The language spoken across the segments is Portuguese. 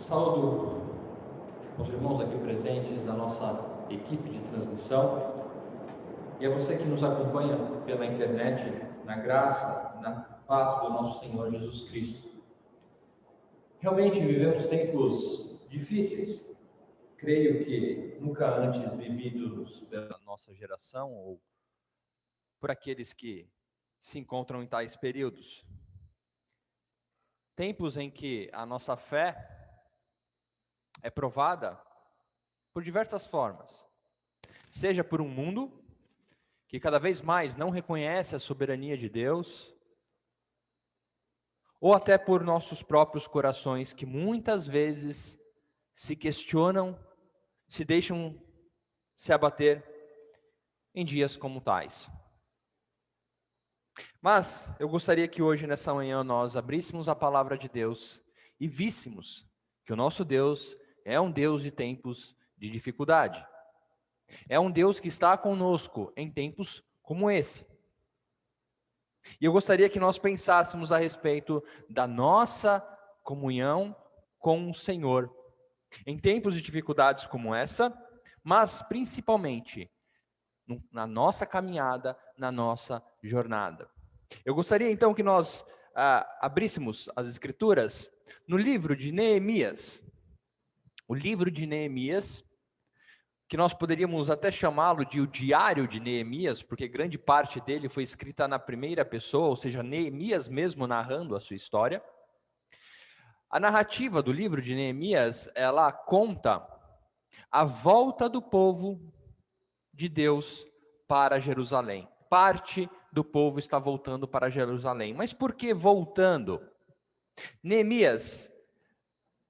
Saúdo os irmãos aqui presentes da nossa equipe de transmissão e a você que nos acompanha pela internet, na graça, na paz do nosso Senhor Jesus Cristo. Realmente vivemos tempos difíceis, creio que nunca antes vividos pela nossa geração ou por aqueles que se encontram em tais períodos. Tempos em que a nossa fé é provada por diversas formas, seja por um mundo que cada vez mais não reconhece a soberania de Deus, ou até por nossos próprios corações que muitas vezes se questionam, se deixam se abater em dias como tais. Mas eu gostaria que hoje, nessa manhã, nós abríssemos a palavra de Deus e víssemos que o nosso Deus é um Deus de tempos de dificuldade. É um Deus que está conosco em tempos como esse. E eu gostaria que nós pensássemos a respeito da nossa comunhão com o Senhor em tempos de dificuldades como essa, mas principalmente na nossa caminhada, na nossa jornada. Eu gostaria então que nós abríssemos as Escrituras no livro de Neemias. O livro de Neemias, que nós poderíamos até chamá-lo de o Diário de Neemias, porque grande parte dele foi escrita na primeira pessoa, ou seja, Neemias mesmo narrando a sua história. A narrativa do livro de Neemias, ela conta a volta do povo de Deus para Jerusalém. Parte do povo está voltando para Jerusalém. Mas por que voltando? Neemias,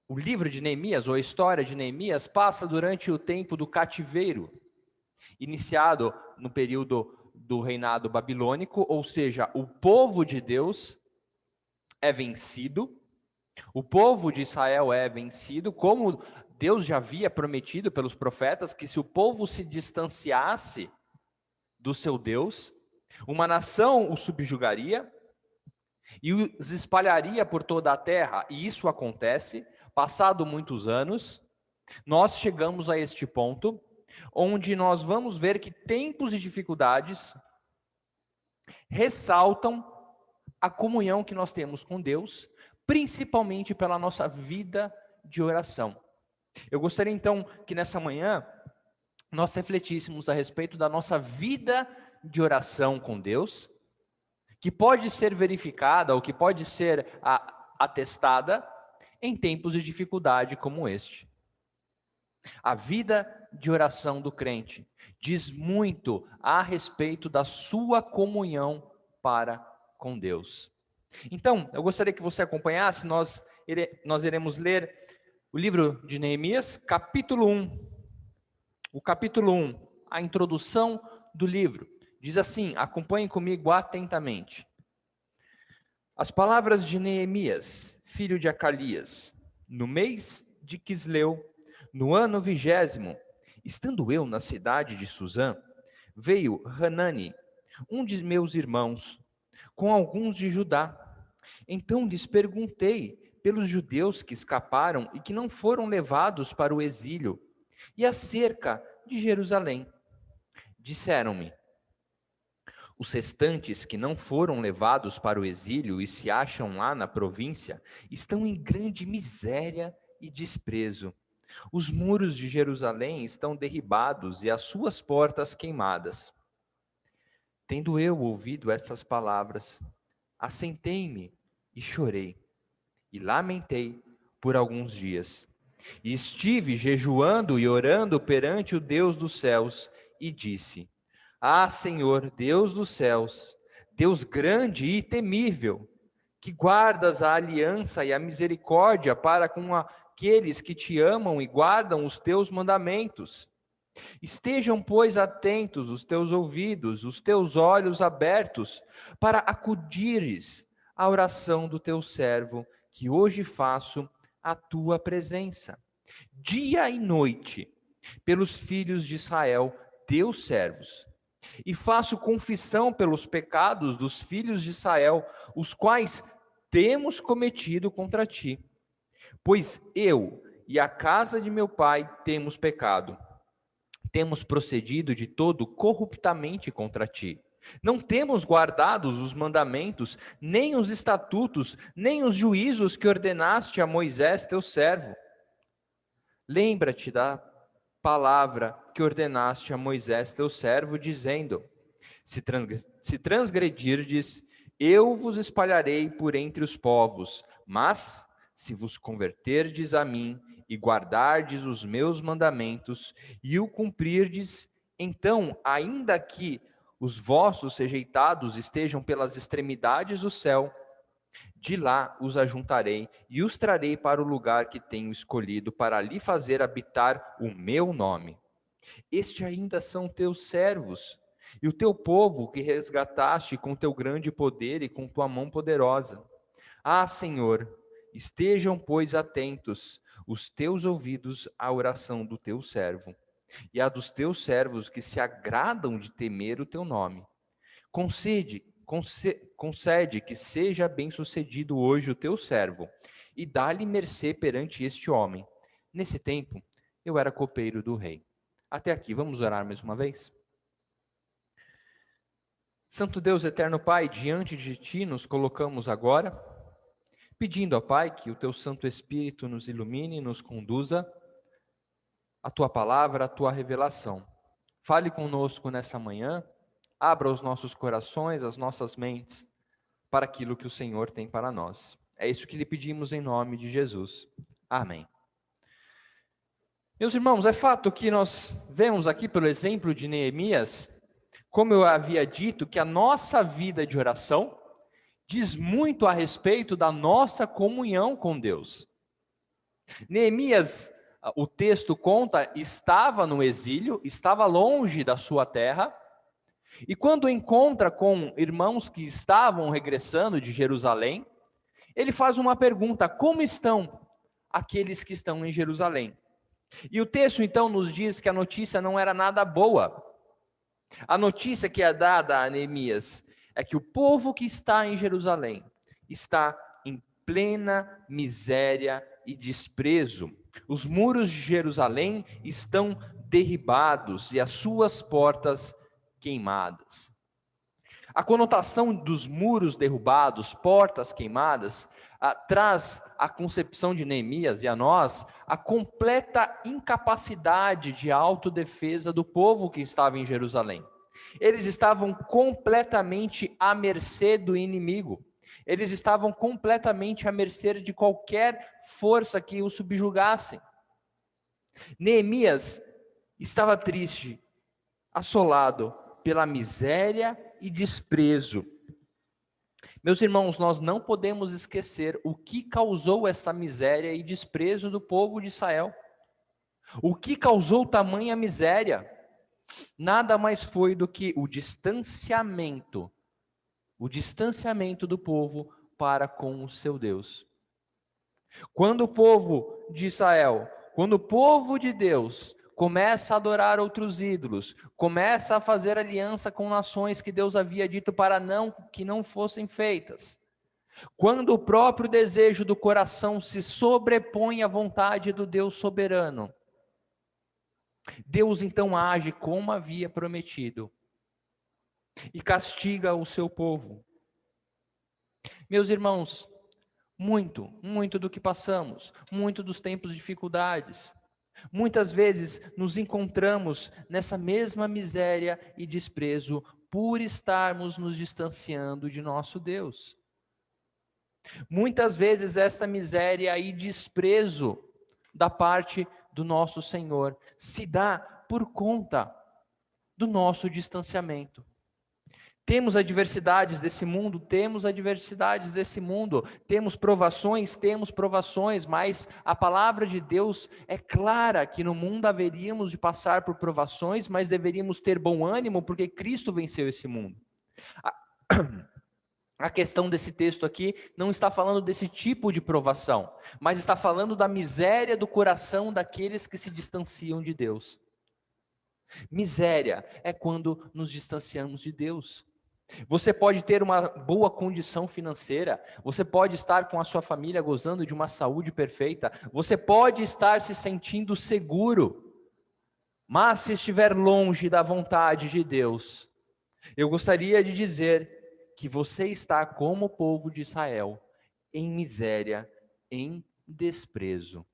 o livro de Neemias, ou a história de Neemias, passa durante o tempo do cativeiro, iniciado no período do reinado babilônico, ou seja, o povo de Deus é vencido, o povo de Israel é vencido, como Deus já havia prometido pelos profetas, que se o povo se distanciasse do seu Deus, uma nação o subjugaria e os espalharia por toda a terra, e isso acontece. Passado muitos anos, nós chegamos a este ponto, onde nós vamos ver que tempos de dificuldades ressaltam a comunhão que nós temos com Deus, principalmente pela nossa vida de oração. Eu gostaria então que nessa manhã nós refletíssemos a respeito da nossa vida de oração com Deus, que pode ser verificada ou que pode ser atestada em tempos de dificuldade como este. A vida de oração do crente diz muito a respeito da sua comunhão para com Deus. Então, eu gostaria que você acompanhasse, nós iremos ler o livro de Neemias, capítulo 1. O capítulo 1, a introdução do livro, diz assim, acompanhem comigo atentamente. As palavras de Neemias, filho de Acalias, no mês de Quisleu, no ano 20º, estando eu na cidade de Suzã, veio Hanani, um de meus irmãos, com alguns de Judá. Então lhes perguntei pelos judeus que escaparam e que não foram levados para o exílio, e acerca de Jerusalém. Disseram-me: os restantes que não foram levados para o exílio e se acham lá na província, estão em grande miséria e desprezo. Os muros de Jerusalém estão derribados e as suas portas queimadas. Tendo eu ouvido estas palavras, assentei-me e chorei, e lamentei por alguns dias. E estive jejuando e orando perante o Deus dos céus, e disse: ah, Senhor, Deus dos céus, Deus grande e temível, que guardas a aliança e a misericórdia para com aqueles que te amam e guardam os teus mandamentos. Estejam, pois, atentos os teus ouvidos, os teus olhos abertos, para acudires à oração do teu servo, que hoje faço à tua presença. Dia e noite, pelos filhos de Israel, teus servos, e faço confissão pelos pecados dos filhos de Israel, os quais temos cometido contra ti. Pois eu e a casa de meu pai temos pecado. Temos procedido de todo corruptamente contra ti. Não temos guardado os mandamentos, nem os estatutos, nem os juízos que ordenaste a Moisés, teu servo. Lembra-te da palavra que ordenaste a Moisés, teu servo, dizendo: se transgredirdes, eu vos espalharei por entre os povos, mas se vos converterdes a mim e guardardes os meus mandamentos e o cumprirdes, então, ainda que os vossos rejeitados estejam pelas extremidades do céu, de lá os ajuntarei e os trarei para o lugar que tenho escolhido, para ali fazer habitar o meu nome. Estes ainda são teus servos, e o teu povo que resgataste com teu grande poder e com tua mão poderosa. Ah, Senhor, estejam, pois, atentos os teus ouvidos à oração do teu servo, e à dos teus servos que se agradam de temer o teu nome. Concede que seja bem-sucedido hoje o teu servo, e dá-lhe mercê perante este homem. Nesse tempo, eu era copeiro do rei. Até aqui, vamos orar mais uma vez? Santo Deus, eterno Pai, diante de Ti nos colocamos agora, pedindo ao Pai que o Teu Santo Espírito nos ilumine e nos conduza a Tua palavra, a Tua revelação. Fale conosco nessa manhã, abra os nossos corações, as nossas mentes, para aquilo que o Senhor tem para nós. É isso que lhe pedimos em nome de Jesus. Amém. Meus irmãos, é fato que nós vemos aqui pelo exemplo de Neemias, como eu havia dito, que a nossa vida de oração diz muito a respeito da nossa comunhão com Deus. Neemias, o texto conta, estava no exílio, estava longe da sua terra, e quando encontra com irmãos que estavam regressando de Jerusalém, ele faz uma pergunta: como estão aqueles que estão em Jerusalém? E o texto então nos diz que a notícia não era nada boa. A notícia que é dada a Neemias é que o povo que está em Jerusalém está em plena miséria e desprezo. Os muros de Jerusalém estão derribados e as suas portas queimadas. A conotação dos muros derrubados, portas queimadas, traz à concepção de Neemias e a nós a completa incapacidade de autodefesa do povo que estava em Jerusalém. Eles estavam completamente à mercê do inimigo. Eles estavam completamente à mercê de qualquer força que os subjugasse. Neemias estava triste, assolado pela miséria e desprezo. Meus irmãos, nós não podemos esquecer o que causou essa miséria e desprezo do povo de Israel. O que causou tamanha miséria? Nada mais foi do que o distanciamento do povo para com o seu Deus. Quando o povo de Israel, quando o povo de Deus começa a adorar outros ídolos, começa a fazer aliança com nações que Deus havia dito para que não fossem feitas, quando o próprio desejo do coração se sobrepõe à vontade do Deus soberano, Deus então age como havia prometido e castiga o seu povo. Meus irmãos, muito do que passamos, muito dos tempos de dificuldades, muitas vezes nos encontramos nessa mesma miséria e desprezo por estarmos nos distanciando de nosso Deus. Muitas vezes esta miséria e desprezo da parte do nosso Senhor se dá por conta do nosso distanciamento. Temos adversidades desse mundo, temos provações, mas a palavra de Deus é clara que no mundo haveríamos de passar por provações, mas deveríamos ter bom ânimo, porque Cristo venceu esse mundo. A questão desse texto aqui não está falando desse tipo de provação, mas está falando da miséria do coração daqueles que se distanciam de Deus. Miséria é quando nos distanciamos de Deus. Você pode ter uma boa condição financeira, você pode estar com a sua família gozando de uma saúde perfeita, você pode estar se sentindo seguro, mas se estiver longe da vontade de Deus, eu gostaria de dizer que você está como o povo de Israel, em miséria, em desprezo.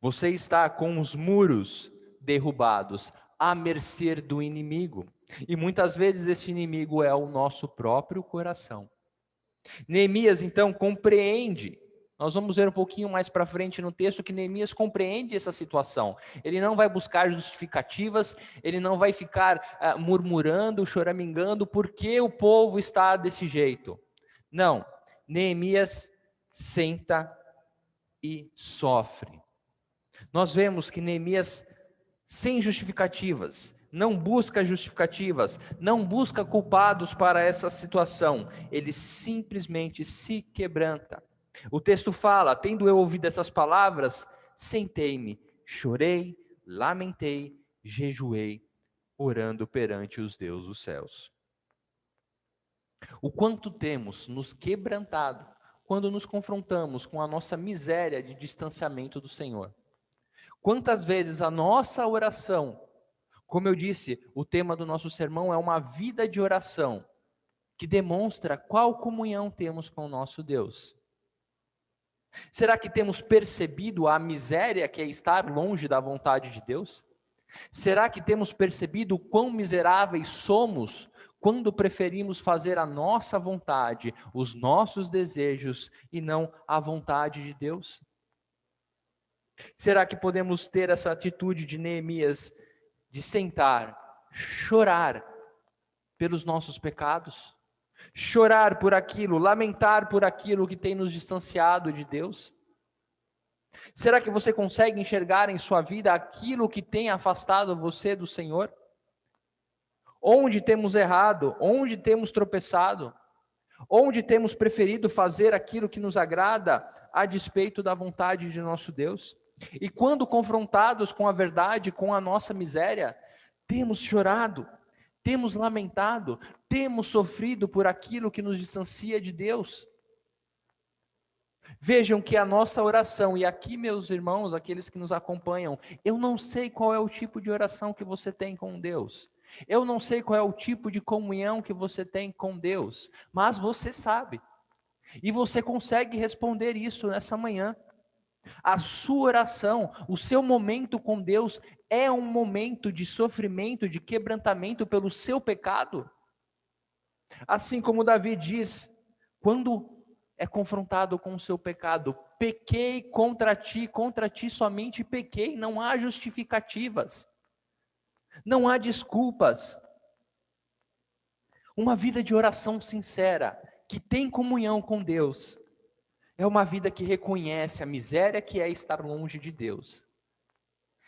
Você está com os muros derrubados, à mercê do inimigo. E muitas vezes esse inimigo é o nosso próprio coração. Neemias então compreende, nós vamos ver um pouquinho mais para frente no texto que Neemias compreende essa situação. Ele não vai buscar justificativas, ele não vai ficar murmurando, choramingando, porque o povo está desse jeito. Não, Neemias senta e sofre. Nós vemos que Neemias, sem justificativas, não busca justificativas, não busca culpados para essa situação, ele simplesmente se quebranta. O texto fala: tendo eu ouvido essas palavras, sentei-me, chorei, lamentei, jejuei, orando perante os deuses dos céus. O quanto temos nos quebrantado quando nos confrontamos com a nossa miséria de distanciamento do Senhor. Quantas vezes a nossa oração, como eu disse, o tema do nosso sermão é uma vida de oração, que demonstra qual comunhão temos com o nosso Deus. Será que temos percebido a miséria que é estar longe da vontade de Deus? Será que temos percebido o quão miseráveis somos quando preferimos fazer a nossa vontade, os nossos desejos e não a vontade de Deus? Será que podemos ter essa atitude de Neemias, de sentar, chorar pelos nossos pecados, chorar por aquilo, lamentar por aquilo que tem nos distanciado de Deus? Será que você consegue enxergar em sua vida aquilo que tem afastado você do Senhor? Onde temos errado? Onde temos tropeçado? Onde temos preferido fazer aquilo que nos agrada a despeito da vontade de nosso Deus? E quando confrontados com a verdade, com a nossa miséria, temos chorado, temos lamentado, temos sofrido por aquilo que nos distancia de Deus. Vejam que a nossa oração, e aqui meus irmãos, aqueles que nos acompanham, eu não sei qual é o tipo de oração que você tem com Deus, eu não sei qual é o tipo de comunhão que você tem com Deus, mas você sabe, e você consegue responder isso nessa manhã. A sua oração, o seu momento com Deus é um momento de sofrimento, de quebrantamento pelo seu pecado? Assim como Davi diz, quando é confrontado com o seu pecado, pequei contra ti somente pequei, não há justificativas, não há desculpas. Uma vida de oração sincera, que tem comunhão com Deus, é uma vida que reconhece a miséria que é estar longe de Deus.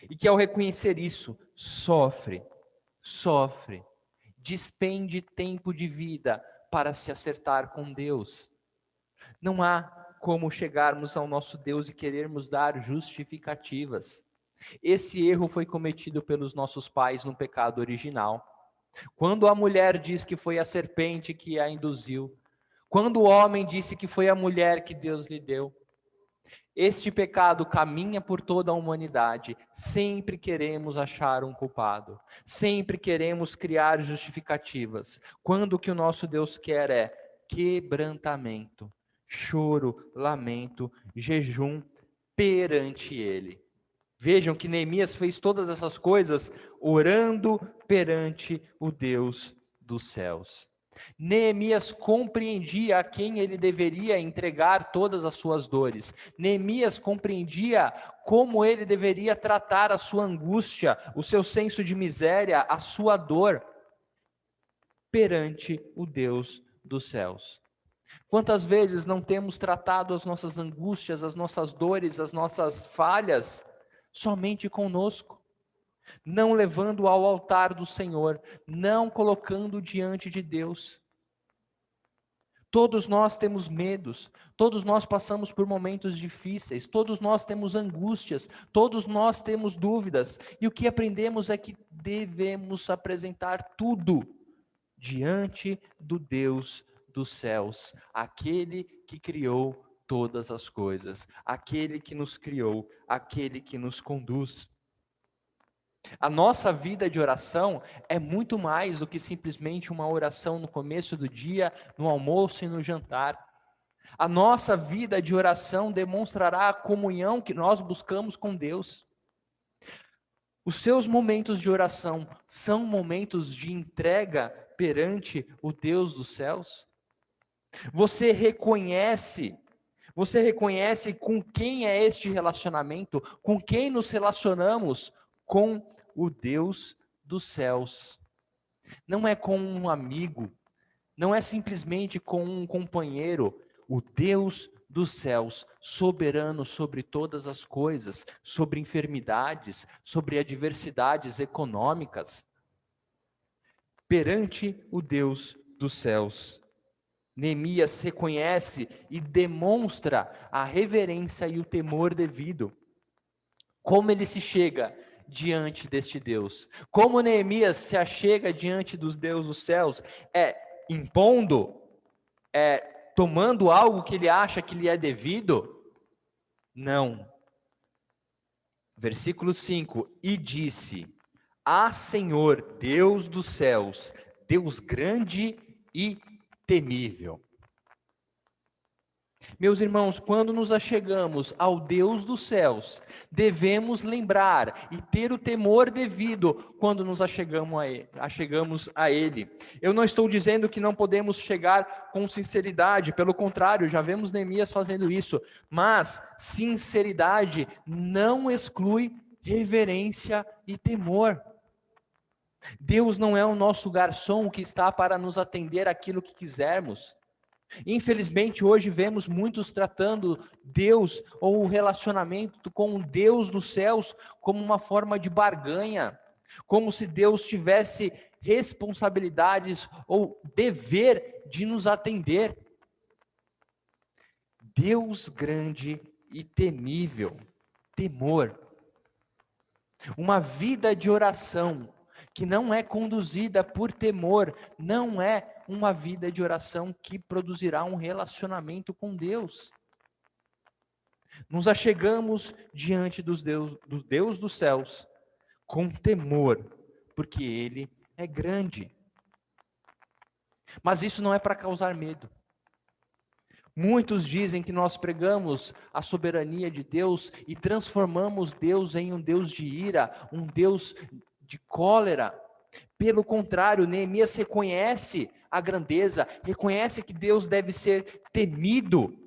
E que ao reconhecer isso, sofre, despende tempo de vida para se acertar com Deus. Não há como chegarmos ao nosso Deus e querermos dar justificativas. Esse erro foi cometido pelos nossos pais no pecado original. Quando a mulher diz que foi a serpente que a induziu, quando o homem disse que foi a mulher que Deus lhe deu, este pecado caminha por toda a humanidade. Sempre queremos achar um culpado, sempre queremos criar justificativas, quando o que o nosso Deus quer é quebrantamento, choro, lamento, jejum perante Ele. Vejam que Neemias fez todas essas coisas orando perante o Deus dos céus. Neemias compreendia a quem ele deveria entregar todas as suas dores. Neemias compreendia como ele deveria tratar a sua angústia, o seu senso de miséria, a sua dor perante o Deus dos céus. Quantas vezes não temos tratado as nossas angústias, as nossas dores, as nossas falhas somente conosco, não levando ao altar do Senhor, não colocando diante de Deus. Todos nós temos medos, todos nós passamos por momentos difíceis, todos nós temos angústias, todos nós temos dúvidas, e o que aprendemos é que devemos apresentar tudo diante do Deus dos céus, aquele que criou todas as coisas, aquele que nos criou, aquele que nos conduz. A nossa vida de oração é muito mais do que simplesmente uma oração no começo do dia, no almoço e no jantar. A nossa vida de oração demonstrará a comunhão que nós buscamos com Deus. Os seus momentos de oração são momentos de entrega perante o Deus dos céus? Você reconhece com quem é este relacionamento, com quem nos relacionamos? Com o Deus dos céus. Não é com um amigo, não é simplesmente com um companheiro. O Deus dos céus, soberano sobre todas as coisas, sobre enfermidades, sobre adversidades econômicas, perante o Deus dos céus. Neemias reconhece e demonstra a reverência e o temor devido. Como ele se chega diante deste Deus? Como Neemias se achega diante dos Deus dos céus? Impondo? Tomando algo que ele acha que lhe é devido? Não. Versículo 5: E disse: Ah, Senhor, Deus dos céus, Deus grande e temível. Meus irmãos, quando nos achegamos ao Deus dos céus, lembrar e ter o temor devido quando nos achegamos a Ele. Eu não estou dizendo que não podemos chegar com sinceridade, pelo contrário, já vemos Neemias fazendo isso, mas sinceridade não exclui reverência e temor. Deus não é o nosso garçom que está para nos atender aquilo que quisermos. Infelizmente, hoje vemos muitos tratando Deus ou o relacionamento com o Deus dos céus como uma forma de barganha, como se Deus tivesse responsabilidades ou dever de nos atender. Deus grande e temível, temor. Uma vida de oração que não é conduzida por temor, não é uma vida de oração que produzirá um relacionamento com Deus. Nos achegamos diante do Deus dos céus com temor, porque Ele é grande. Mas isso não é para causar medo. Muitos dizem que nós pregamos a soberania de Deus e transformamos Deus em um Deus de ira, um Deus de cólera. Pelo contrário, Neemias reconhece a grandeza, reconhece que Deus deve ser temido,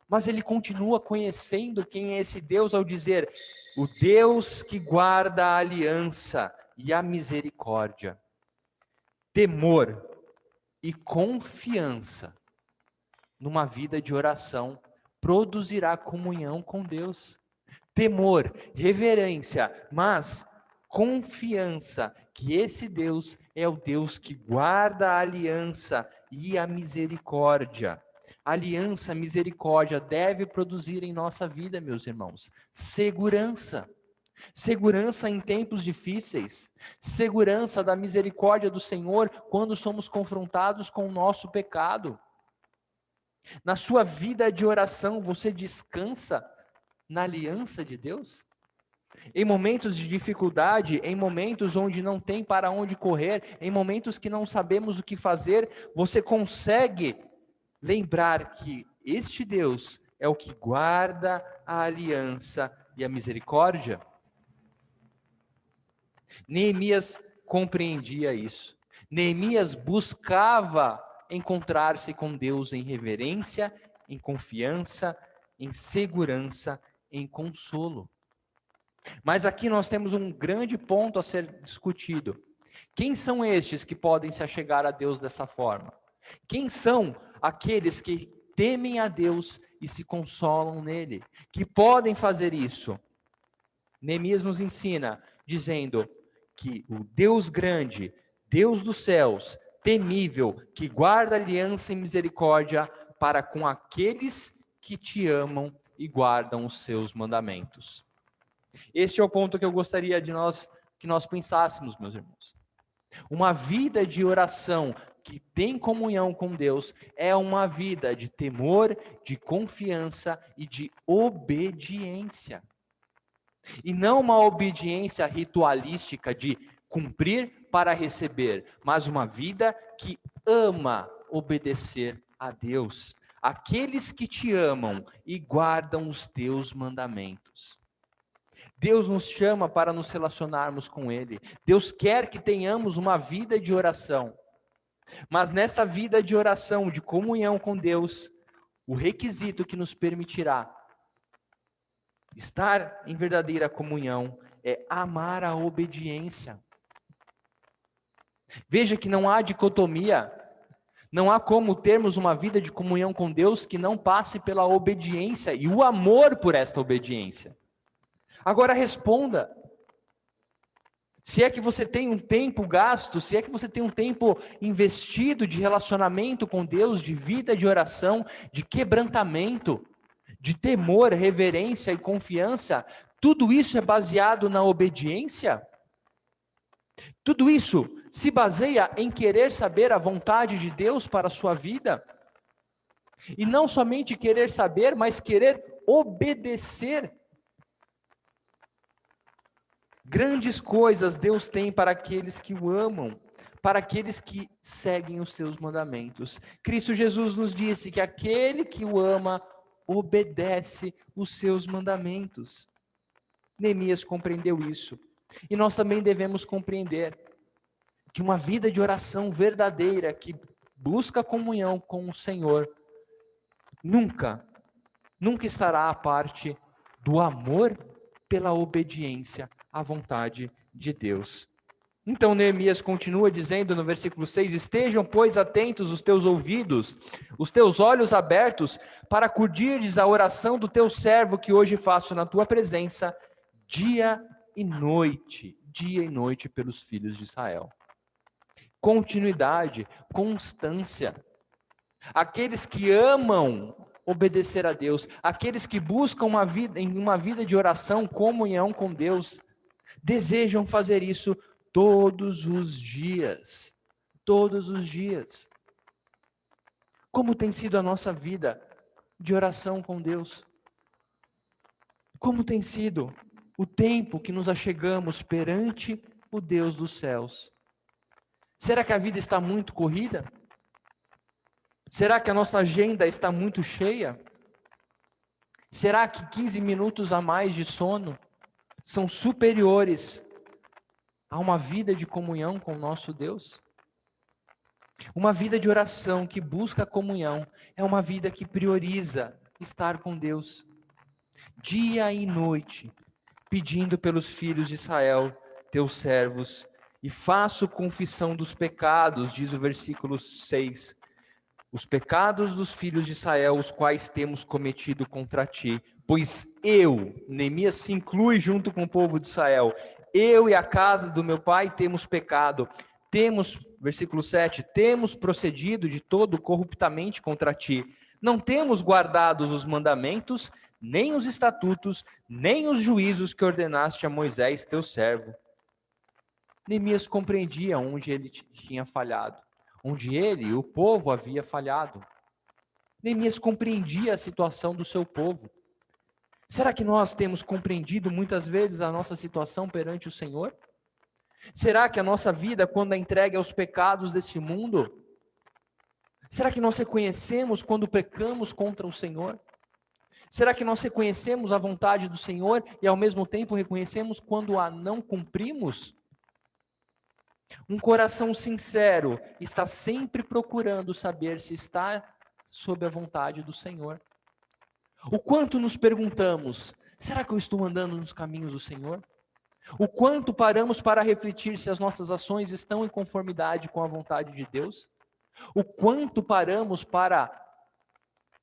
mas ele continua conhecendo quem é esse Deus ao dizer: o Deus que guarda a aliança e a misericórdia. Temor e confiança numa vida de oração produzirá comunhão com Deus. Temor, reverência, mas confiança que esse Deus é o Deus que guarda a aliança e a misericórdia. Aliança, misericórdia deve produzir em nossa vida, meus irmãos, segurança. Segurança em tempos difíceis, segurança da misericórdia do Senhor quando somos confrontados com o nosso pecado. Na sua vida de oração, você descansa na aliança de Deus? Em momentos de dificuldade, em momentos onde não tem para onde correr, em momentos que não sabemos o que fazer, você consegue lembrar que este Deus é o que guarda a aliança e a misericórdia? Neemias compreendia isso. Neemias buscava encontrar-se com Deus em reverência, em confiança, em segurança, em consolo. Mas aqui nós temos um grande ponto a ser discutido. Quem são estes que podem se achegar a Deus dessa forma? Quem são aqueles que temem a Deus e se consolam nele? Que podem fazer isso? Neemias nos ensina, dizendo que o Deus grande, Deus dos céus, temível, que guarda aliança e misericórdia para com aqueles que te amam e guardam os seus mandamentos. Este é o ponto que eu gostaria que nós pensássemos, meus irmãos. Uma vida de oração que tem comunhão com Deus é uma vida de temor, de confiança e de obediência. E não uma obediência ritualística de cumprir para receber, mas uma vida que ama obedecer a Deus. Aqueles que te amam e guardam os teus mandamentos. Deus nos chama para nos relacionarmos com Ele. Deus quer que tenhamos uma vida de oração. Mas nesta vida de oração, de comunhão com Deus, o requisito que nos permitirá estar em verdadeira comunhão é amar a obediência. Veja que não há dicotomia. Não há como termos uma vida de comunhão com Deus que não passe pela obediência e o amor por esta obediência. Agora responda. Se é que você tem um tempo gasto, se é que você tem um tempo investido de relacionamento com Deus, de vida de oração, de quebrantamento, de temor, reverência e confiança, tudo isso é baseado na obediência? Tudo isso se baseia em querer saber a vontade de Deus para a sua vida? E não somente querer saber, mas querer obedecer. Grandes coisas Deus tem para aqueles que o amam, para aqueles que seguem os seus mandamentos. Cristo Jesus nos disse que aquele que o ama, obedece os seus mandamentos. Neemias compreendeu isso. E nós também devemos compreender que uma vida de oração verdadeira, que busca comunhão com o Senhor, nunca estará à parte do amor pela obediência à vontade de Deus. Então Neemias continua dizendo no versículo 6, estejam, pois, atentos os teus ouvidos, os teus olhos abertos, para acudires à oração do teu servo que hoje faço na tua presença, dia e noite pelos filhos de Israel. Continuidade, constância. Aqueles que amam obedecer a Deus, aqueles que buscam uma vida de oração, comunhão com Deus, desejam fazer isso todos os dias. Todos os dias. Como tem sido a nossa vida de oração com Deus? Como tem sido o tempo que nos achegamos perante o Deus dos céus? Será que a vida está muito corrida? Será que a nossa agenda está muito cheia? Será que 15 minutos a mais de sono são superiores a uma vida de comunhão com o nosso Deus? Uma vida de oração que busca comunhão é uma vida que prioriza estar com Deus dia e noite, pedindo pelos filhos de Israel, teus servos, e faço confissão dos pecados, diz o versículo 6, os pecados dos filhos de Israel, os quais temos cometido contra ti, pois eu, Neemias se inclui junto com o povo de Israel, eu e a casa do meu pai temos pecado, versículo 7, temos procedido de todo corruptamente contra ti, não temos guardado os mandamentos, nem os estatutos, nem os juízos que ordenaste a Moisés, teu servo. Neemias compreendia onde ele tinha falhado, onde ele e o povo havia falhado. Neemias compreendia a situação do seu povo. Será que nós temos compreendido muitas vezes a nossa situação perante o Senhor? Será que a nossa vida, quando é entregue aos pecados desse mundo, será que nós reconhecemos quando pecamos contra o Senhor? Será que nós reconhecemos a vontade do Senhor e ao mesmo tempo reconhecemos quando a não cumprimos? Um coração sincero está sempre procurando saber se está sob a vontade do Senhor. O quanto nos perguntamos, será que eu estou andando nos caminhos do Senhor? O quanto paramos para refletir se as nossas ações estão em conformidade com a vontade de Deus? O quanto paramos para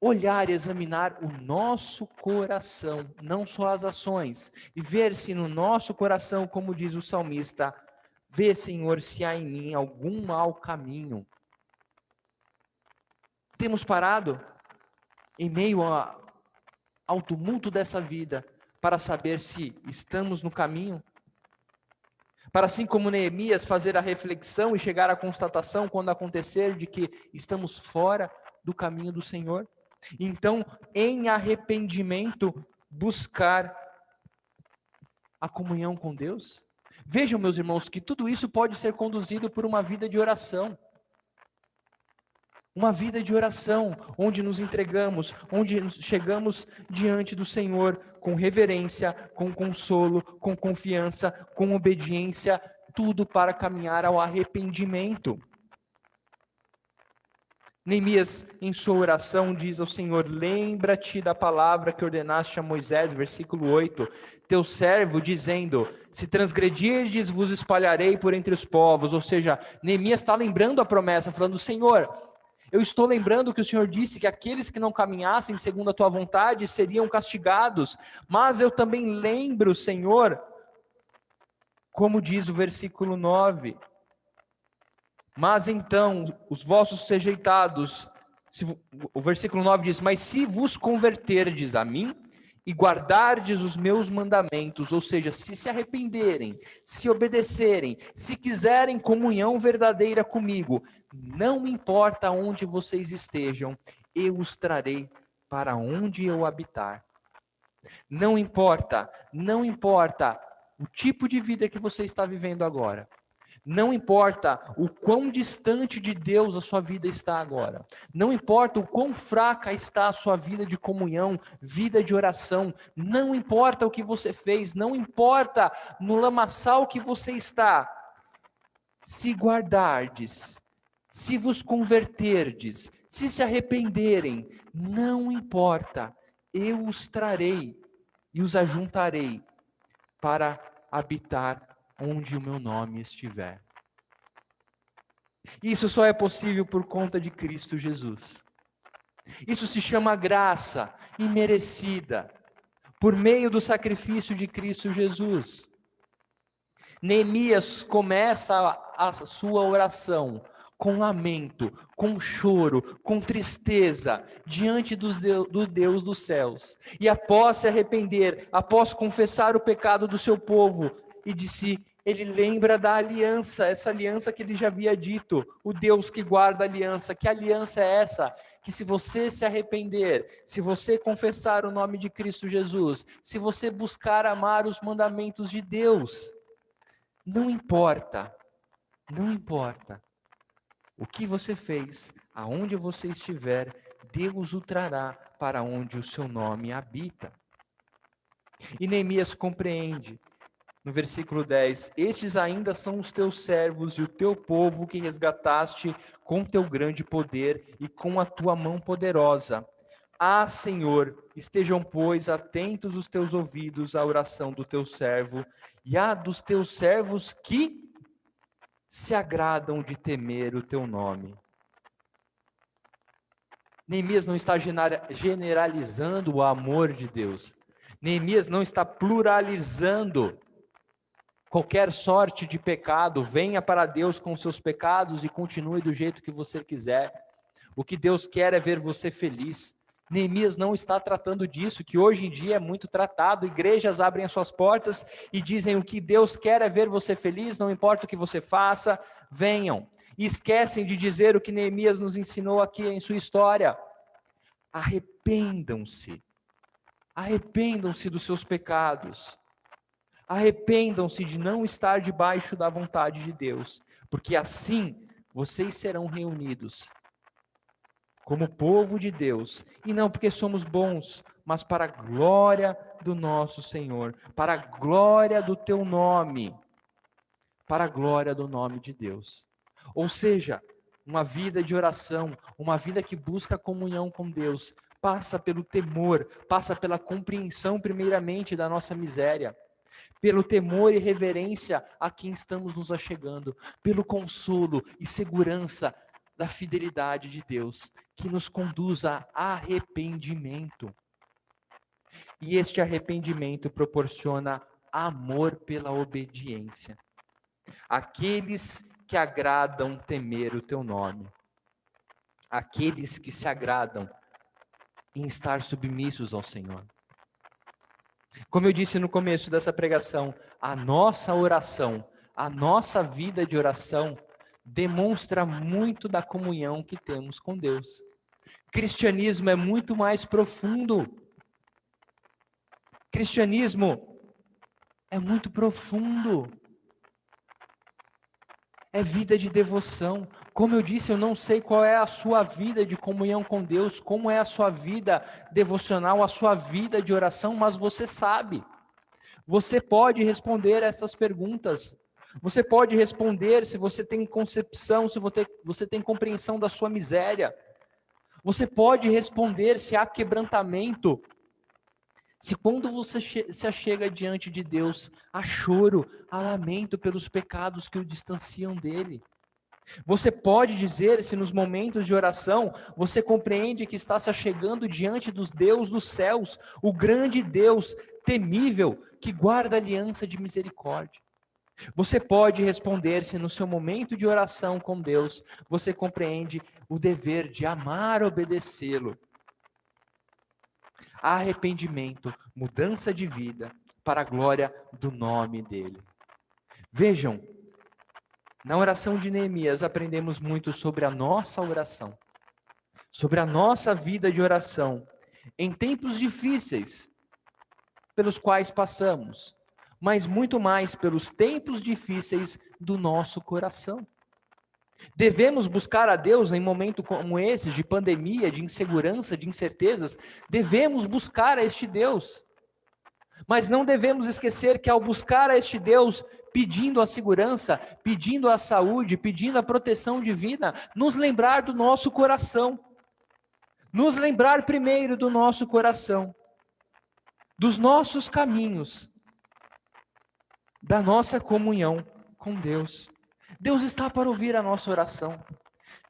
olhar e examinar o nosso coração, não só as ações, e ver se no nosso coração, como diz o salmista, vê, Senhor, se há em mim algum mau caminho. Temos parado em meio ao tumulto dessa vida para saber se estamos no caminho, para assim como Neemias fazer a reflexão e chegar à constatação quando acontecer de que estamos fora do caminho do Senhor. Então, em arrependimento, buscar a comunhão com Deus. Vejam, meus irmãos, que tudo isso pode ser conduzido por uma vida de oração. Uma vida de oração, onde nos entregamos, onde chegamos diante do Senhor com reverência, com consolo, com confiança, com obediência, tudo para caminhar ao arrependimento. Neemias, em sua oração, diz ao Senhor: lembra-te da palavra que ordenaste a Moisés, versículo 8, teu servo, dizendo, se transgredirdes, vos espalharei por entre os povos. Ou seja, Neemias está lembrando a promessa, falando, Senhor, eu estou lembrando que o Senhor disse que aqueles que não caminhassem segundo a tua vontade seriam castigados, mas eu também lembro, Senhor, como diz o versículo 9, mas então os vossos rejeitados, o versículo 9 diz, mas se vos converterdes a mim e guardardes os meus mandamentos, ou seja, se arrependerem, se obedecerem, se quiserem comunhão verdadeira comigo, não importa onde vocês estejam, eu os trarei para onde eu habitar. Não importa o tipo de vida que você está vivendo agora. Não importa o quão distante de Deus a sua vida está agora. Não importa o quão fraca está a sua vida de comunhão, vida de oração. Não importa o que você fez, não importa no lamaçal que você está. Se guardardes, se vos converterdes, se arrependerem, não importa, eu os trarei e os ajuntarei para habitar onde o meu nome estiver. Isso só é possível por conta de Cristo Jesus. Isso se chama graça imerecida, por meio do sacrifício de Cristo Jesus. Neemias começa a sua oração com lamento, com choro, com tristeza, diante do Deus dos céus. E após se arrepender, após confessar o pecado do seu povo, e de si, ele lembra da aliança, essa aliança que ele já havia dito, o Deus que guarda a aliança. Que aliança é essa? Que se você se arrepender, se você confessar o nome de Cristo Jesus, se você buscar amar os mandamentos de Deus, não importa o que você fez, aonde você estiver, Deus o trará para onde o seu nome habita. E Neemias compreende, no versículo 10, estes ainda são os teus servos e o teu povo que resgataste com teu grande poder e com a tua mão poderosa. Ah, Senhor, estejam, pois, atentos os teus ouvidos à oração do teu servo e à dos teus servos que se agradam de temer o teu nome. Neemias não está generalizando o amor de Deus. Neemias não está pluralizando qualquer sorte de pecado. Venha para Deus com seus pecados e continue do jeito que você quiser. O que Deus quer é ver você feliz. Neemias não está tratando disso, que hoje em dia é muito tratado. Igrejas abrem as suas portas e dizem o que Deus quer é ver você feliz, não importa o que você faça, venham. E esquecem de dizer o que Neemias nos ensinou aqui em sua história. Arrependam-se. Arrependam-se dos seus pecados. Arrependam-se de não estar debaixo da vontade de Deus, porque assim vocês serão reunidos como povo de Deus, e não porque somos bons, mas para a glória do nosso Senhor, para a glória do teu nome, para a glória do nome de Deus. Ou seja, uma vida de oração, uma vida que busca comunhão com Deus, passa pelo temor, passa pela compreensão primeiramente da nossa miséria, pelo temor e reverência a quem estamos nos achegando, pelo consolo e segurança da fidelidade de Deus, que nos conduz a arrependimento. E este arrependimento proporciona amor pela obediência. Aqueles que agradam temer o teu nome, aqueles que se agradam em estar submissos ao Senhor. Como eu disse no começo dessa pregação, a nossa oração, a nossa vida de oração demonstra muito da comunhão que temos com Deus. Cristianismo é muito mais profundo. Cristianismo é muito profundo. É vida de devoção. Como eu disse, eu não sei qual é a sua vida de comunhão com Deus, como é a sua vida devocional, a sua vida de oração, mas você sabe. Você pode responder essas perguntas. Você pode responder se você tem concepção, se você tem compreensão da sua miséria. Você pode responder se há quebrantamento. Se quando você se achega diante de Deus, há choro, há lamento pelos pecados que o distanciam dele. Você pode dizer se nos momentos de oração você compreende que está se achegando diante dos Deus dos céus, o grande Deus temível que guarda aliança de misericórdia. Você pode responder se no seu momento de oração com Deus você compreende o dever de amar, obedecê-lo. Arrependimento, mudança de vida para a glória do nome dele. Vejam, na oração de Neemias aprendemos muito sobre a nossa oração, sobre a nossa vida de oração, em tempos difíceis pelos quais passamos, mas muito mais pelos tempos difíceis do nosso coração. Devemos buscar a Deus em momentos como esses, de pandemia, de insegurança, de incertezas. Devemos buscar a este Deus. Mas não devemos esquecer que ao buscar a este Deus, pedindo a segurança, pedindo a saúde, pedindo a proteção divina, nos lembrar do nosso coração. Nos lembrar primeiro do nosso coração, dos nossos caminhos, da nossa comunhão com Deus. Deus está para ouvir a nossa oração.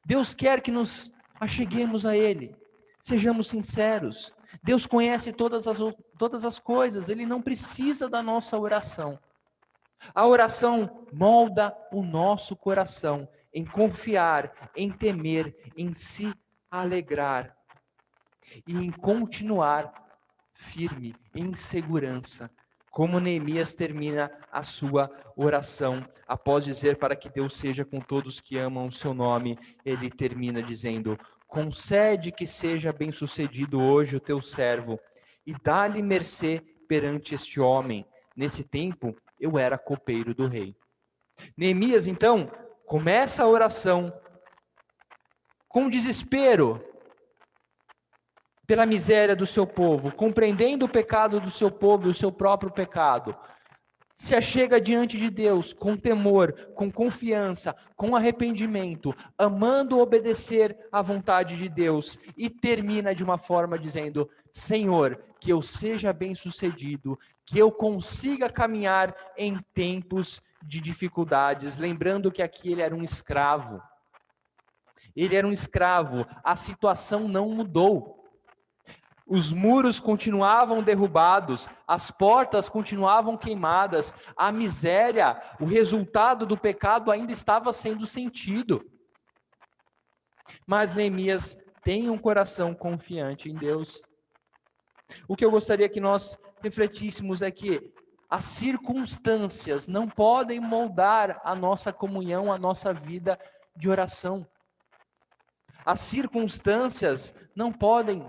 Deus quer que nos acheguemos a Ele. Sejamos sinceros. Deus conhece todas as coisas. Ele não precisa da nossa oração. A oração molda o nosso coração em confiar, em temer, em se alegrar e em continuar firme, em segurança. Como Neemias termina a sua oração, após dizer para que Deus seja com todos que amam o seu nome, ele termina dizendo: concede que seja bem-sucedido hoje o teu servo, e dá-lhe mercê perante este homem. Nesse tempo, eu era copeiro do rei. Neemias, então, começa a oração com desespero, pela miséria do seu povo, compreendendo o pecado do seu povo e o seu próprio pecado, se achega diante de Deus com temor, com confiança, com arrependimento, amando obedecer à vontade de Deus, e termina de uma forma dizendo: Senhor, que eu seja bem-sucedido, que eu consiga caminhar em tempos de dificuldades, lembrando que aqui ele era um escravo. Ele era um escravo, a situação não mudou. Os muros continuavam derrubados, as portas continuavam queimadas, a miséria, o resultado do pecado ainda estava sendo sentido. Mas Neemias tem um coração confiante em Deus. O que eu gostaria que nós refletíssemos é que as circunstâncias não podem moldar a nossa comunhão, a nossa vida de oração. As circunstâncias não podem.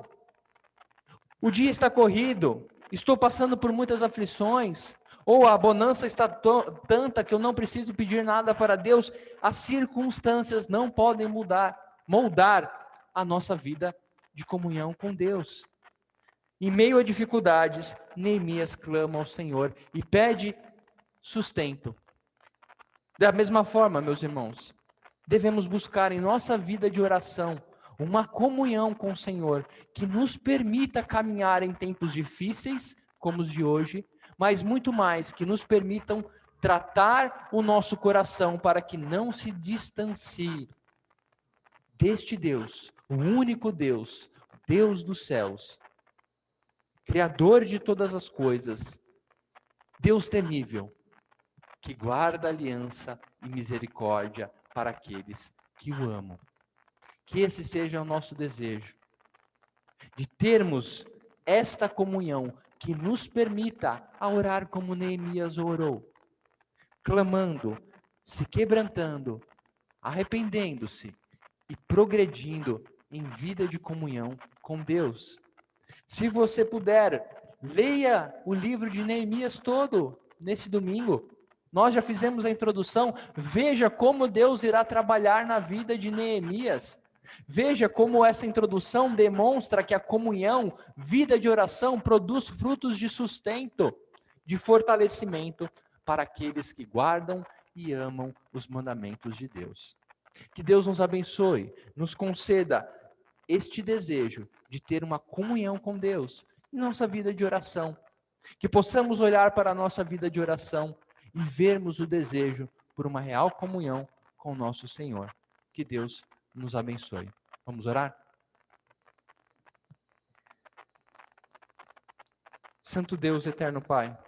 O dia está corrido, estou passando por muitas aflições, ou a bonança está tanta que eu não preciso pedir nada para Deus. As circunstâncias não podem moldar a nossa vida de comunhão com Deus. Em meio a dificuldades, Neemias clama ao Senhor e pede sustento. Da mesma forma, meus irmãos, devemos buscar em nossa vida de oração uma comunhão com o Senhor que nos permita caminhar em tempos difíceis, como os de hoje, mas muito mais, que nos permitam tratar o nosso coração para que não se distancie deste Deus, o único Deus, Deus dos céus, Criador de todas as coisas, Deus temível, que guarda aliança e misericórdia para aqueles que o amam. Que esse seja o nosso desejo, de termos esta comunhão que nos permita a orar como Neemias orou, clamando, se quebrantando, arrependendo-se e progredindo em vida de comunhão com Deus. Se você puder, leia o livro de Neemias todo nesse domingo. Nós já fizemos a introdução. Veja como Deus irá trabalhar na vida de Neemias. Veja como essa introdução demonstra que a comunhão, vida de oração, produz frutos de sustento, de fortalecimento para aqueles que guardam e amam os mandamentos de Deus. Que Deus nos abençoe, nos conceda este desejo de ter uma comunhão com Deus em nossa vida de oração. Que possamos olhar para a nossa vida de oração e vermos o desejo por uma real comunhão com o nosso Senhor. Que Deus nos abençoe. Vamos orar? Santo Deus, eterno Pai,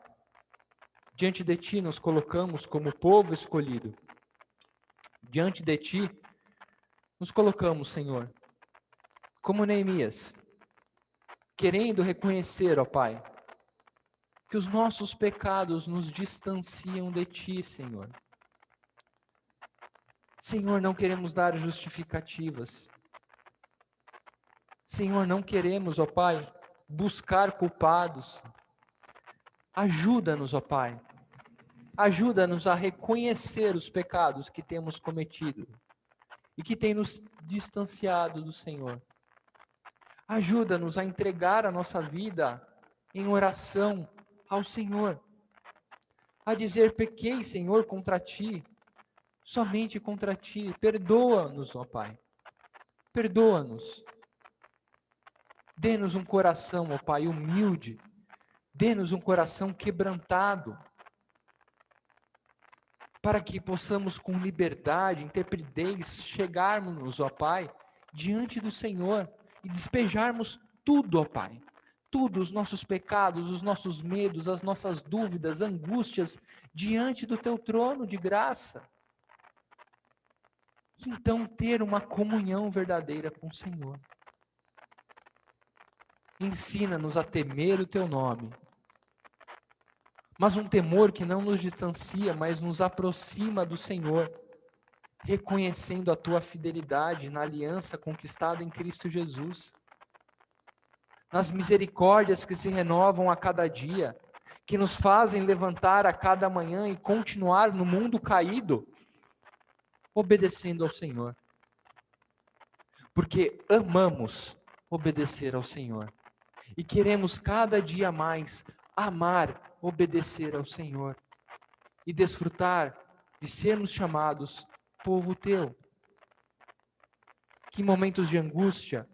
diante de Ti nos colocamos como povo escolhido. Diante de Ti nos colocamos, Senhor, como Neemias, querendo reconhecer, ó Pai, que os nossos pecados nos distanciam de Ti, Senhor. Senhor, não queremos dar justificativas. Senhor, não queremos, ó Pai, buscar culpados. Ajuda-nos, ó Pai. Ajuda-nos a reconhecer os pecados que temos cometido e que têm nos distanciado do Senhor. Ajuda-nos a entregar a nossa vida em oração ao Senhor. A dizer, pequei, Senhor, contra Ti, somente contra Ti. Perdoa-nos, ó Pai. Perdoa-nos. Dê-nos um coração, ó Pai, humilde. Dê-nos um coração quebrantado. Para que possamos com liberdade, intrepidez, chegarmos, ó Pai, diante do Senhor e despejarmos tudo, ó Pai. Tudo, os nossos pecados, os nossos medos, as nossas dúvidas, angústias, diante do Teu trono de graça. Então, ter uma comunhão verdadeira com o Senhor. Ensina-nos a temer o Teu nome. Mas um temor que não nos distancia, mas nos aproxima do Senhor, reconhecendo a Tua fidelidade na aliança conquistada em Cristo Jesus, nas misericórdias que se renovam a cada dia, que nos fazem levantar a cada manhã e continuar no mundo caído, obedecendo ao Senhor. Porque amamos obedecer ao Senhor e queremos cada dia mais amar, obedecer ao Senhor e desfrutar de sermos chamados povo Teu. Que momentos de angústia,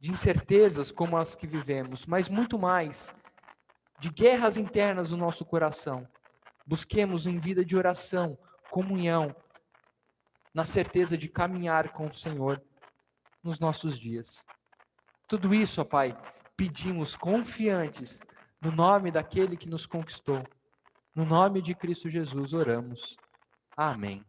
de incertezas como as que vivemos, mas muito mais de guerras internas no nosso coração, busquemos em vida de oração, comunhão, na certeza de caminhar com o Senhor nos nossos dias. Tudo isso, ó Pai, pedimos confiantes no nome daquele que nos conquistou. No nome de Cristo Jesus oramos. Amém.